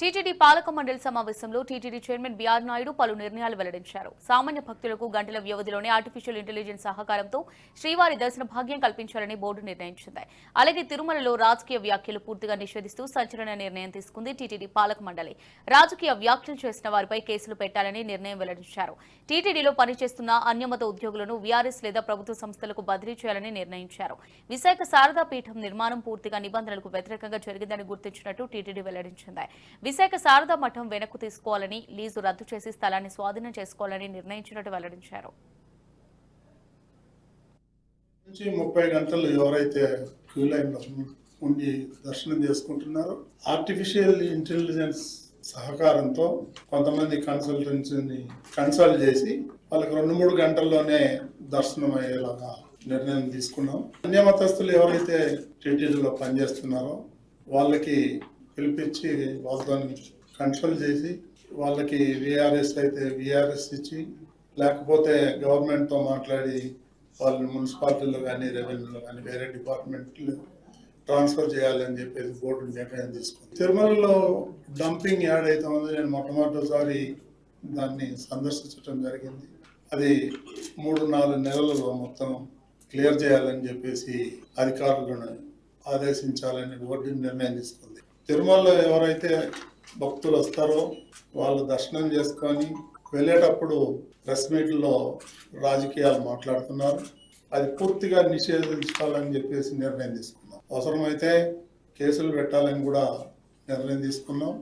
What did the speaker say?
TTD పాలక మండలి సమావేశంలో టీటీడీ చైర్మన్ బీఆర్ నాయుడు పలు నిర్ణయాలు వెల్లడించారు. సామాన్య భక్తులకు గంటల వ్యవధిలోనే ఆర్టిఫిషియల్ ఇంటెలిజెన్స్ సహకారంతో శ్రీవారి దర్శన భాగ్యం కల్పించాలని బోర్డు నిర్ణయించింది. అలాగే తిరుమలలో రాజకీయ వ్యాఖ్యలు పూర్తిగా నిషేధిస్తూ సంచలన నిర్ణయం తీసుకుంది టీటీడీ పాలక మండలి. రాజకీయ వ్యాఖ్యలు చేసిన వారిపై కేసులు పెట్టాలని నిర్ణయం వెల్లడించారు. టీటీడీలో పనిచేస్తున్న అన్యమత ఉద్యోగులను వీఆర్ఎస్ లేదా ప్రభుత్వ సంస్థలకు బదిలీ చేయాలని నిర్ణయించారు. విశాఖ శారదా పీఠం నిర్మాణం పూర్తిగా నిబంధనలకు వ్యతిరేకంగా జరిగిందని గుర్తించినట్టు టీటీడీ వెల్లడించింది. విశాఖ శారదా మఠం వెనక్కు తీసుకోవాలని, లీజు రద్దు చేసి స్థలాన్ని స్వాధీనం చేసుకోవాలని నిర్ణయించినట్టు వెల్లడించారు. 30 గంటలు ఎవరైతే క్యూ లైన్ లో ఉండి దర్శనం చేసుకుంటున్నారో ఆర్టిఫిషియల్ ఇంటెలిజెన్స్ సహకారంతో కొంతమంది కన్సల్టెన్సీని కన్సల్ట్ చేసి వాళ్ళకి 2-3 గంటల్లోనే దర్శనం అయ్యేలాగా నిర్ణయం తీసుకున్నాం. అన్యమతస్తులు ఎవరైతే టీటీడీలో పనిచేస్తున్నారో వాళ్ళకి పిలిపించి వాళ్ళతో కన్సల్ట్ చేసి వాళ్ళకి విఆర్ఎస్ అయితే విఆర్ఎస్ ఇచ్చి, లేకపోతే గవర్నమెంట్తో మాట్లాడి వాళ్ళని మున్సిపాలిటీలో కానీ రెవెన్యూలో కానీ వేరే డిపార్ట్మెంట్లు ట్రాన్స్ఫర్ చేయాలని చెప్పేసి బోర్డు నిర్ణయం తీసుకుంది. తిరుమలలో డంపింగ్ యాడ్ అయితే ఉంది. నేను మొట్టమొదటిసారి దాన్ని సందర్శించడం జరిగింది. అది 3-4 నెలలలో మొత్తం క్లియర్ చేయాలని చెప్పేసి అధికారులను ఆదేశించాలని బోర్డు నిర్ణయం తీసుకుంది. తిరుమలలో ఎవరైతే భక్తులు వస్తారో వాళ్ళు దర్శనం చేసుకొని వెళ్ళేటప్పుడు ప్రెస్ మీట్లో రాజకీయాలు మాట్లాడుతున్నారు. అది పూర్తిగా నిషేధించాలని చెప్పేసి నిర్ణయం తీసుకున్నాం. అవసరమైతే కేసులు పెట్టాలని కూడా నిర్ణయం తీసుకున్నాం.